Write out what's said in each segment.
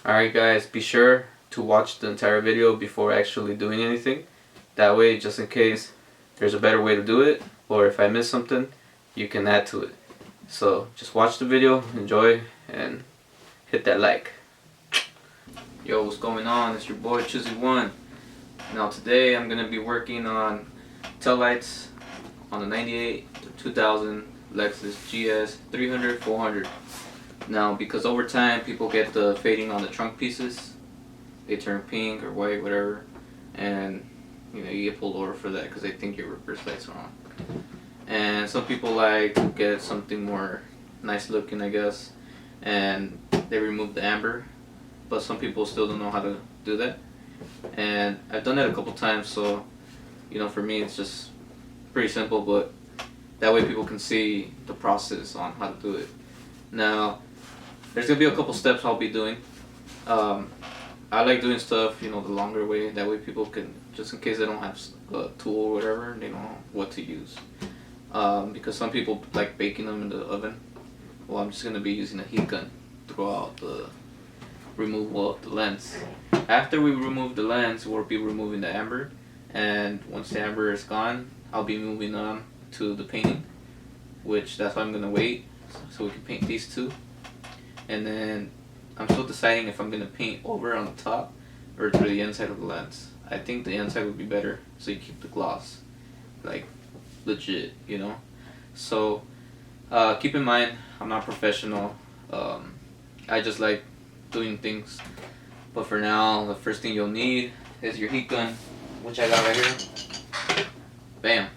Alright guys, be sure to watch the entire video before actually doing anything. That way, just in case there's a better way to do it, or if I miss something, you can add to it. So just watch the video, enjoy, and hit that like. Yo, what's going on? It's your boy Chizzy1. Now today I'm going to be working on tail lights on the 98 2000 Lexus GS 300 400. Now because over time people get the fading on the trunk pieces, they turn pink or white, whatever, and you get pulled over for that because they think your reverse lights are on. And some people like to get something more nice looking, I guess, and they remove the amber, but some people still don't know how to do that. And I've done that a couple times, so for me it's just pretty simple, but that way people can see the process on how to do it. Now there's gonna be a couple steps I'll be doing. I like doing stuff the longer way, that way people can, just in case they don't have a tool or whatever, they know what to use. Because some people like baking them in the oven. Well, I'm just gonna be using a heat gun throughout the removal of the lens. After we remove the lens, we'll be removing the amber, and once the amber is gone, I'll be moving on to the painting, which that's why I'm gonna wait so we can paint these two. And then I'm still deciding if I'm gonna paint over on the top or through the inside of the lens. I think the inside would be better, so you keep the gloss like legit, So keep in mind, I'm not professional. I just like doing things. But for now, the first thing you'll need is your heat gun, which I got right here. Bam.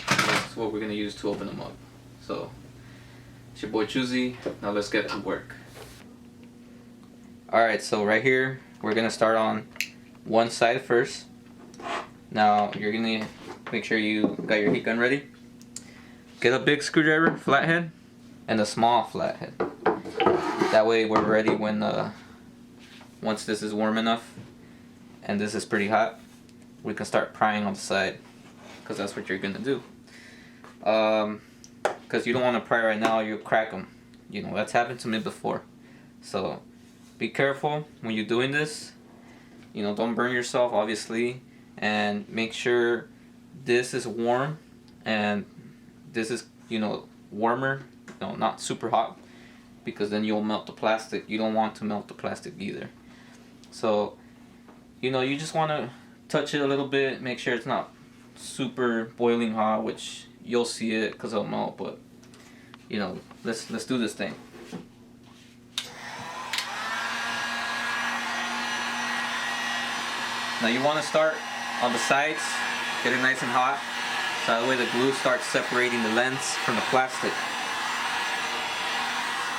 That's what we're gonna use to open them up. So it's your boy Chuzzy. Now let's get to work. Alright, so right here we're gonna start on one side first. Now you're gonna make sure you got your heat gun ready. Get a big screwdriver, flathead, and a small flathead. That way we're ready when once this is warm enough and this is pretty hot, we can start prying on the side, because that's what you're gonna do. Because you don't want to pry right now, you'll crack them. That's happened to me before. So be careful when you're doing this. Don't burn yourself, obviously, and make sure this is warm and this is warmer, not super hot, because then you'll melt the plastic. You don't want to melt the plastic either. So you just want to touch it a little bit, make sure it's not super boiling hot, which you'll see it because it'll melt. But let's do this thing. Now you want to start on the sides, get it nice and hot, so that way the glue starts separating the lens from the plastic.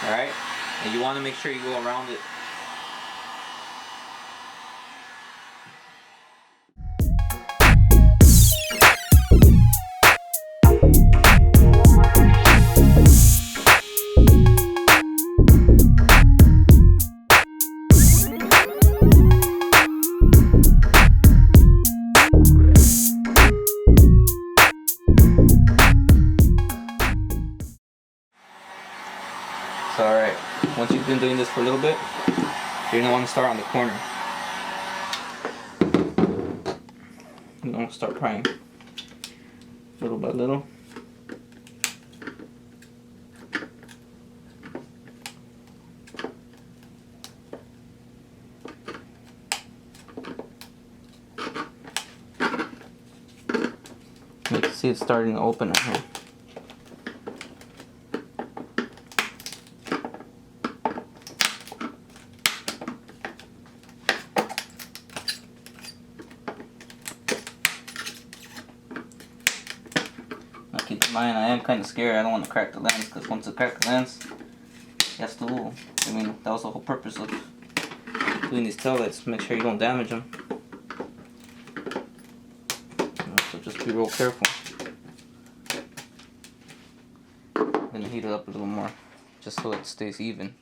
Alright? And you want to make sure you go around it. So alright, once you've been doing this for a little bit, you're going to want to start on the corner. You're going to start prying little by little. You can see it's starting to open right here. Keep in mind, I am kind of scared. I don't want to crack the lens, because once I crack the lens, that's the whole. That was the whole purpose of doing these tail lights. Make sure you don't damage them. So just be real careful. I'm gonna heat it up a little more, just so it stays even.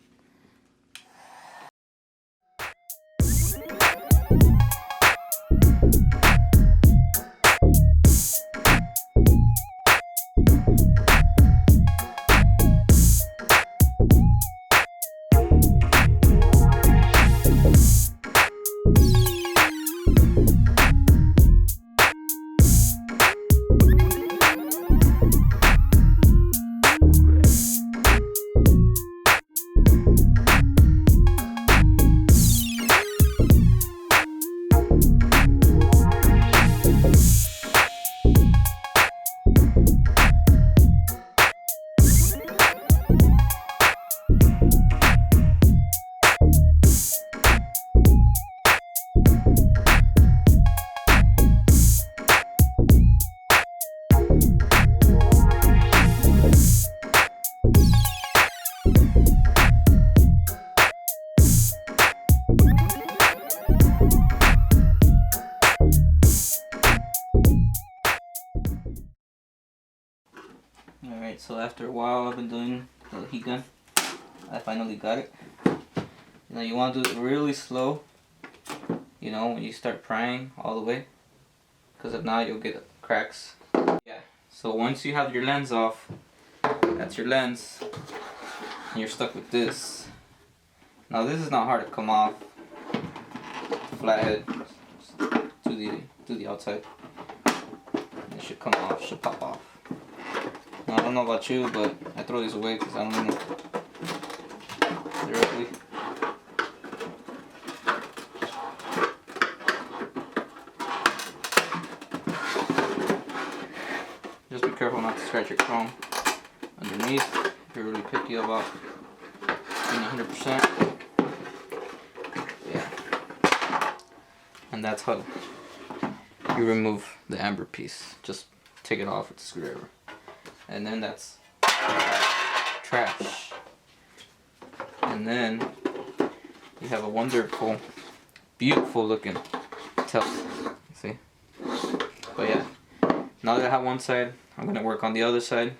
Alright, so after a while I've been doing the heat gun. I finally got it. Now you want to do it really slow, you know, when you start prying all the way, because if not you'll get cracks. Yeah, so once you have your lens off, that's your lens, and you're stuck with this. Now this is not hard to come off. Flathead to the outside. It should come off, should pop off. Now I don't know about you, but I throw these away because I don't know directly. Just be careful not to scratch your chrome underneath if you're really picky about being 100%. Yeah. And that's how you remove the amber piece. Just take it off with the screwdriver. And then that's trash. And then you have a wonderful, beautiful looking tub. See? But yeah, now that I have one side, I'm gonna work on the other side,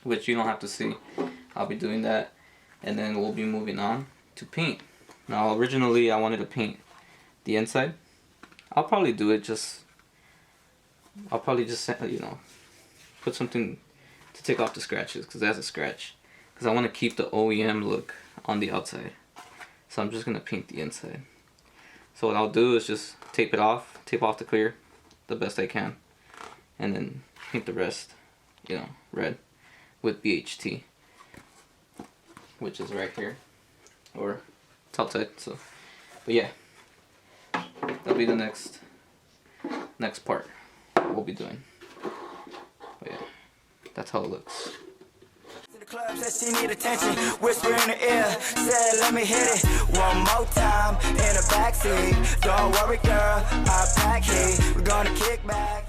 which you don't have to see. I'll be doing that, and then we'll be moving on to paint. Now originally I wanted to paint the inside. I'll probably do it I'll probably just, you know, put something to take off the scratches, because that's a scratch. Because I want to keep the OEM look on the outside. So I'm just going to paint the inside. So what I'll do is just tape off the clear the best I can. And then paint the rest, you know, red with BHT. Which is right here. Or it's outside, so. But yeah. That'll be the next part we'll be doing. But yeah, that's how it looks. In the club said she need attention, whisper in the ear, said let me hit it one more time in the backseat. Don't worry, girl, I pack heat. We're gonna kick back.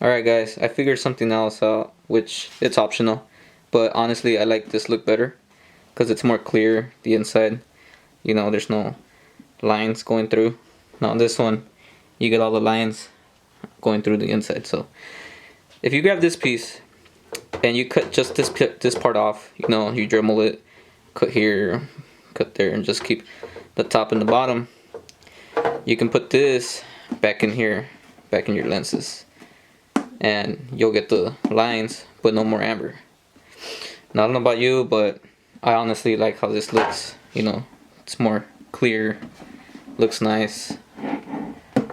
Alright guys, I figured something else out, which it's optional, but honestly I like this look better because it's more clear, the inside. You know, there's no lines going through. Now this one, you get all the lines going through the inside. So if you grab this piece and you cut just this part off, you know, you Dremel it, cut here, cut there, and just keep the top and the bottom, you can put this back in here, back in your lenses, and you'll get the lines but no more amber. Now I don't know about you, but I honestly like how this looks. You know, it's more clear, looks nice,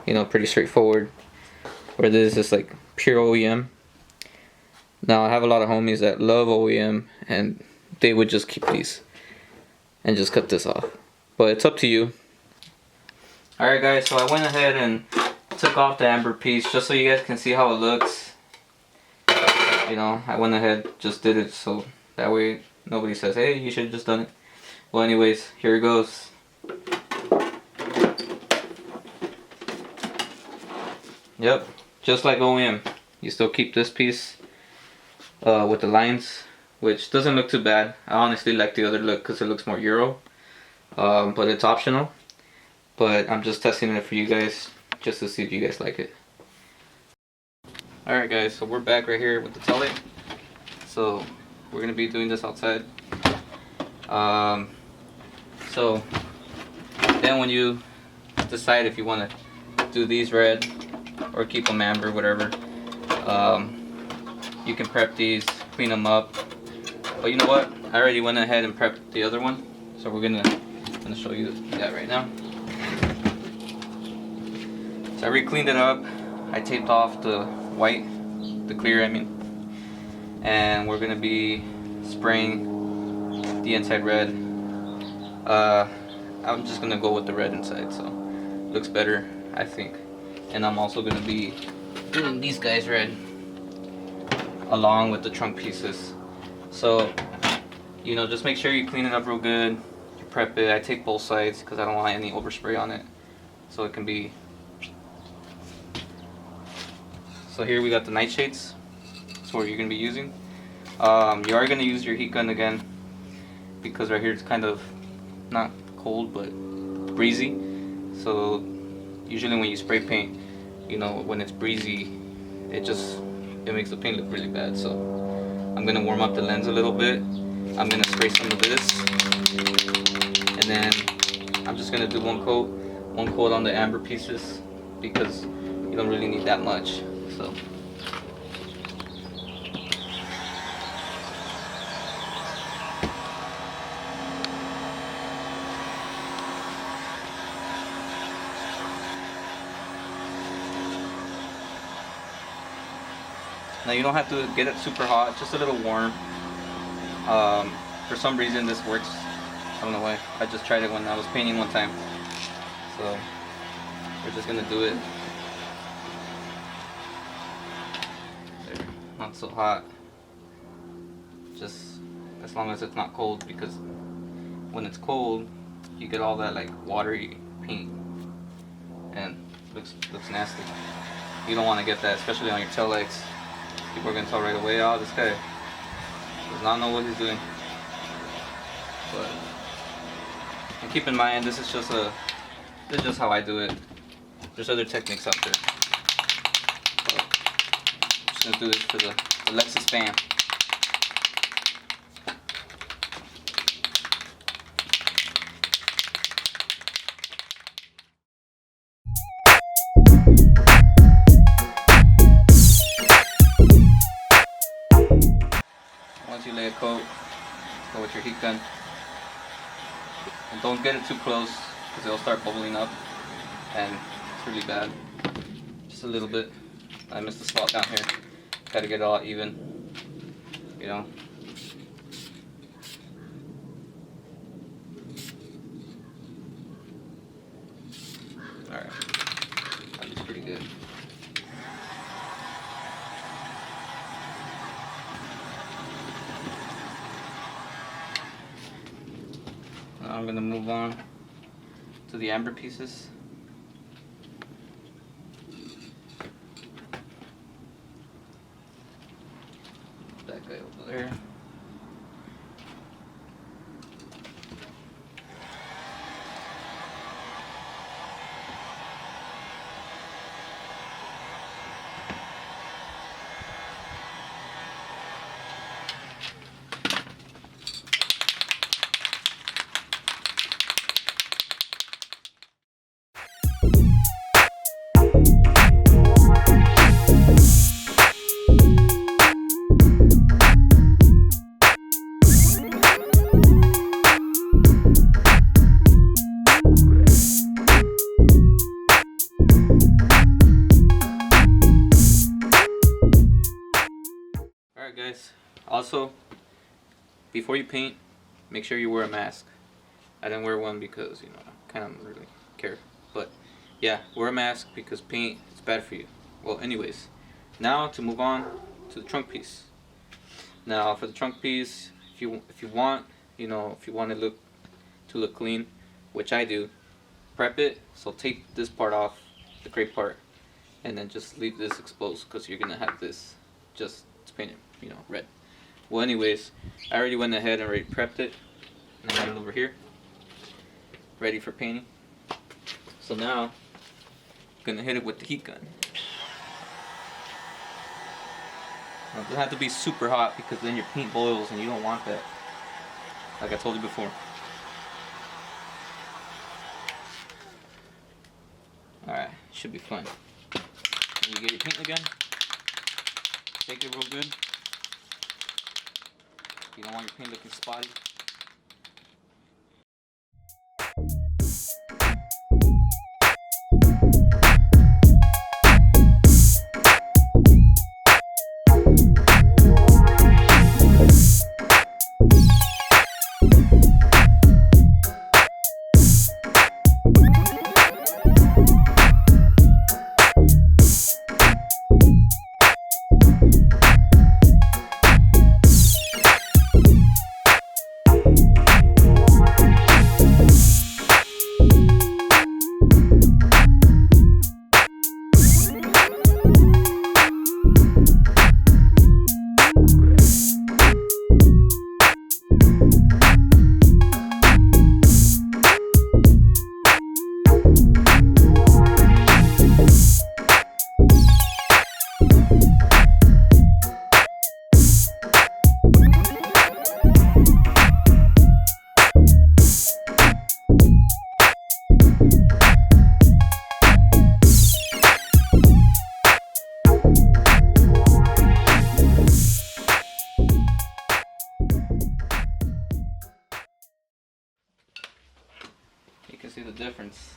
you know, pretty straightforward, where this is like pure OEM. Now I have a lot of homies that love OEM and they would just keep these and just cut this off, but it's up to you. Alright guys, so I went ahead and took off the amber piece just so you guys can see how it looks. You know, I went ahead, just did it so that way nobody says, hey, you should have just done it. Well anyways, here it goes. Yep, just like OEM. You still keep this piece with the lines, which doesn't look too bad. I honestly like the other look because it looks more Euro, but it's optional. But I'm just testing it for you guys just to see if you guys like it. Alright guys, so we're back right here with the telly. So we're going to be doing this outside. So then when you decide if you want to do these red or keep them amber, whatever, you can prep these, clean them up. But you know what? I already went ahead and prepped the other one, so we're gonna show you that right now. So I re-cleaned it up. I taped off the white, the clear I mean, and we're gonna be spraying the inside red. I'm just gonna go with the red inside, so looks better, I think. And I'm also gonna be doing these guys red along with the trunk pieces. So, you know, just make sure you clean it up real good. You prep it. I take both sides because I don't want any overspray on it, so it can be. So here we got the nightshades. That's what you're gonna be using. You are gonna use your heat gun again because right here it's kind of not cold but breezy. So usually when you spray paint, you know, when it's breezy, it makes the paint look really bad. So I'm gonna warm up the lens a little bit. I'm gonna spray some of this, and then I'm just gonna do one coat on the amber pieces, because you don't really need that much. So now you don't have to get it super hot, just a little warm. For some reason this works. I don't know why. I just tried it when I was painting one time. So we're just gonna do it. There, not so hot. Just as long as it's not cold, because when it's cold, you get all that like watery paint and looks nasty. You don't want to get that, especially on your tail legs. People are gonna tell right away, oh, this guy does not know what he's doing. But and keep in mind, this is just how I do it. There's other techniques out there. But I'm just gonna do this for the Lexus fam. Once you lay a coat, go with your heat gun. And don't get it too close, because it'll start bubbling up and it's really bad. Just a little bit. I missed the spot down here. Gotta get it all even, you know. Alright, that looks pretty good. Now I'm gonna move on to the amber pieces. That guy over there. Alright guys, also before you paint, make sure you wear a mask. I didn't wear one because, you know, I kind of really care. But yeah, wear a mask because paint is bad for you. Well, anyways, now to move on to the trunk piece. Now for the trunk piece, if you want, you know, if you want it to look clean, which I do, prep it. So take this part off, the gray part, and then just leave this exposed, because you're gonna have this just painted, you know, red. Well, anyways, I already went ahead and already prepped it, and I got it over here, ready for painting. So now, I'm gonna hit it with the heat gun. Now, it doesn't have to be super hot, because then your paint boils and you don't want that, like I told you before. Alright, should be fun. When you get your paint again, shake it real good. You don't want your paint looking spotty. see the difference.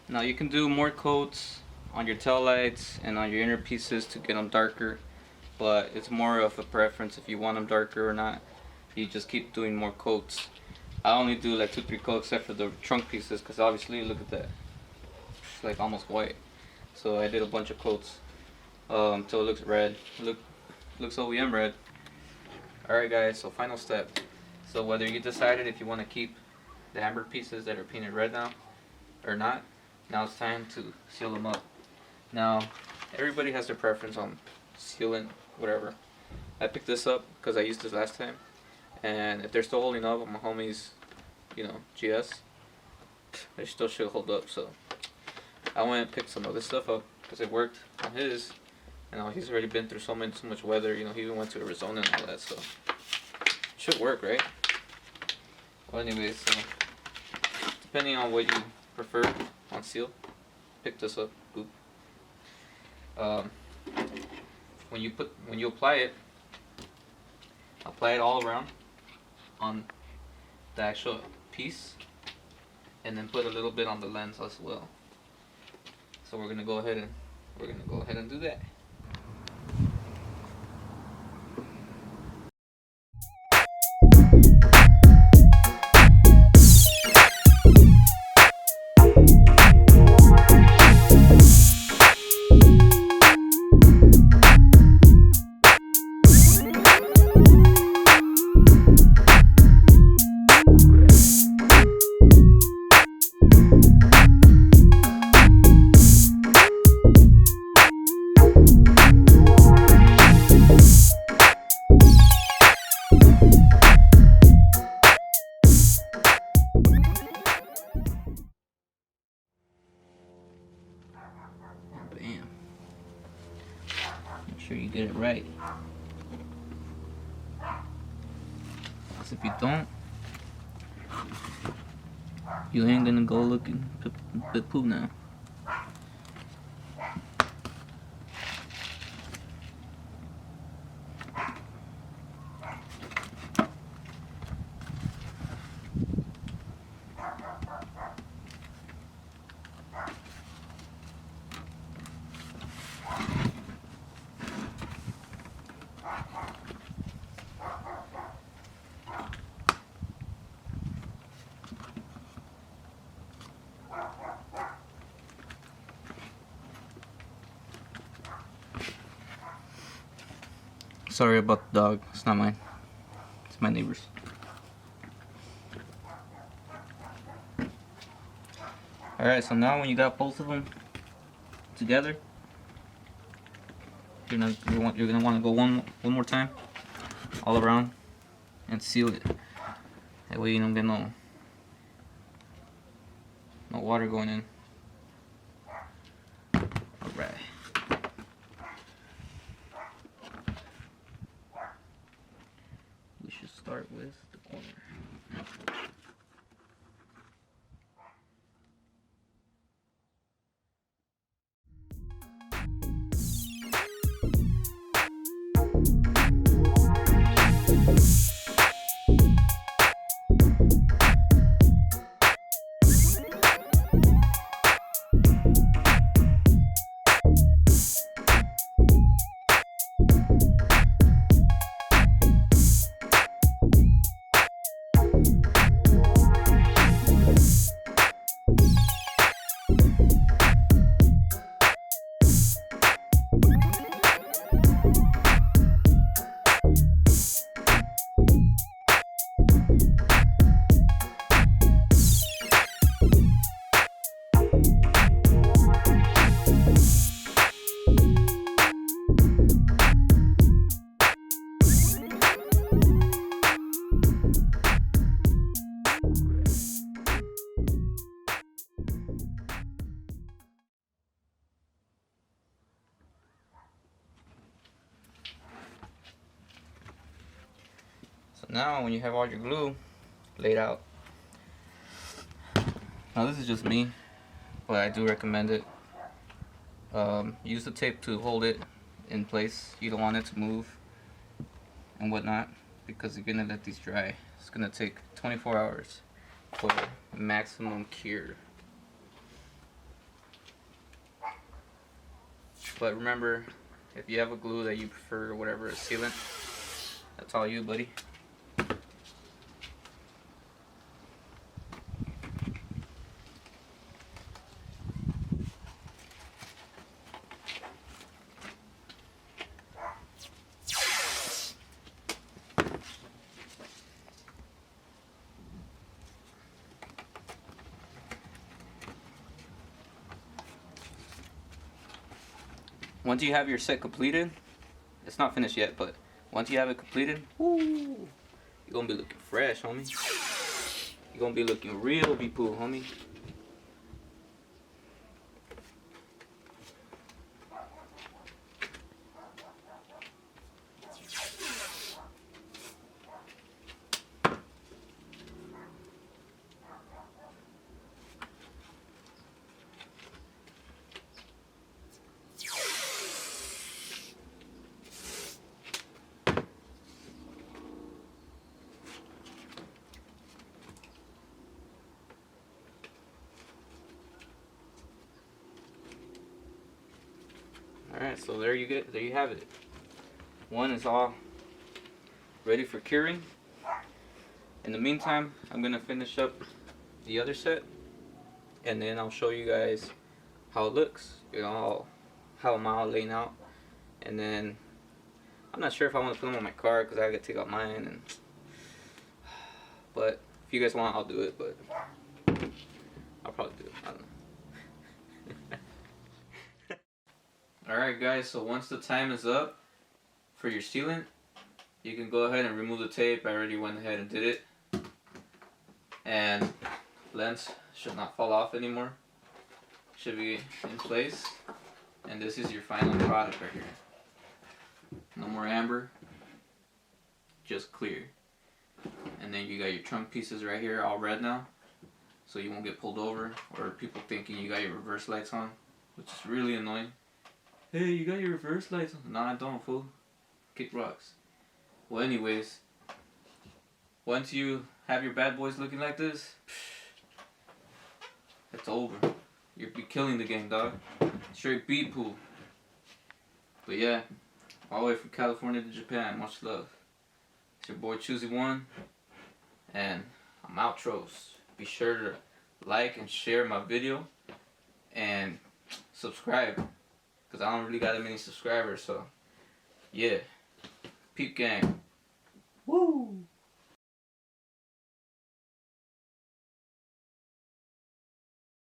Now you can do more coats on your tail lights and on your inner pieces to get them darker, but it's more of a preference if you want them darker or not. You just keep doing more coats. I only do like 2-3 coats except for the trunk pieces, because obviously look at that, it's like almost white. So I did a bunch of coats until it looks red. Looks OEM red. Alright guys, so final step. So whether you decided if you want to keep the amber pieces that are painted red now or not, now it's time to seal them up. Now everybody has their preference on sealing whatever. I picked this up because I used this last time, and if they're still holding up on my homie's, you know, GS, they still should hold up. So I went and picked some of this stuff up because it worked on his. You know, he's already been through so much weather. You know, he even went to Arizona and all that, so should work, right? Well, anyways, so depending on what you prefer on seal, pick this up. Boop. When you apply it all around on the actual piece, and then put a little bit on the lens as well. So we're gonna go ahead and do that. Bam. Make sure you get it right. Because if you don't, you ain't gonna go looking bit poo now. Sorry about the dog, it's not mine. It's my neighbor's. Alright, so now when you got both of them together, you're gonna want to go one more time all around and seal it. That way you don't get no water going in. Alright. We should start with the corner. So now when you have all your glue laid out, now this is just me, but I do recommend it. Use the tape to hold it in place. You don't want it to move and whatnot because you're gonna let these dry. It's gonna take 24 hours for maximum cure. But remember, if you have a glue that you prefer or whatever, a sealant, that's all you, buddy. Once you have your set completed, it's not finished yet, but once you have it completed, woo, you're gonna be looking fresh, homie. You're gonna be looking real be-poo, homie. Alright, so there you have it. One is all ready for curing. In the meantime, I'm gonna finish up the other set, and then I'll show you guys how it looks. You know, how I'm all laying out, and then I'm not sure if I want to put them on my car because I gotta take out mine. And but if you guys want, I'll do it. But I'll probably do it. I don't know. Alright guys, so once the time is up for your sealant, you can go ahead and remove the tape. I already went ahead and did it. And lens should not fall off anymore. Should be in place. And this is your final product right here. No more amber, just clear. And then you got your trunk pieces right here all red now, so you won't get pulled over or people thinking you got your reverse lights on, which is really annoying. Hey, you got your reverse lights on? No, I don't, fool. Kick rocks. Well, anyways, once you have your bad boys looking like this, it's over. You'll be killing the game, dog. Straight B-pool. But yeah, all the way from California to Japan, much love. It's your boy Choosy1, and I'm outros. Be sure to like and share my video, and subscribe, because I don't really got that many subscribers, so yeah. Peep gang.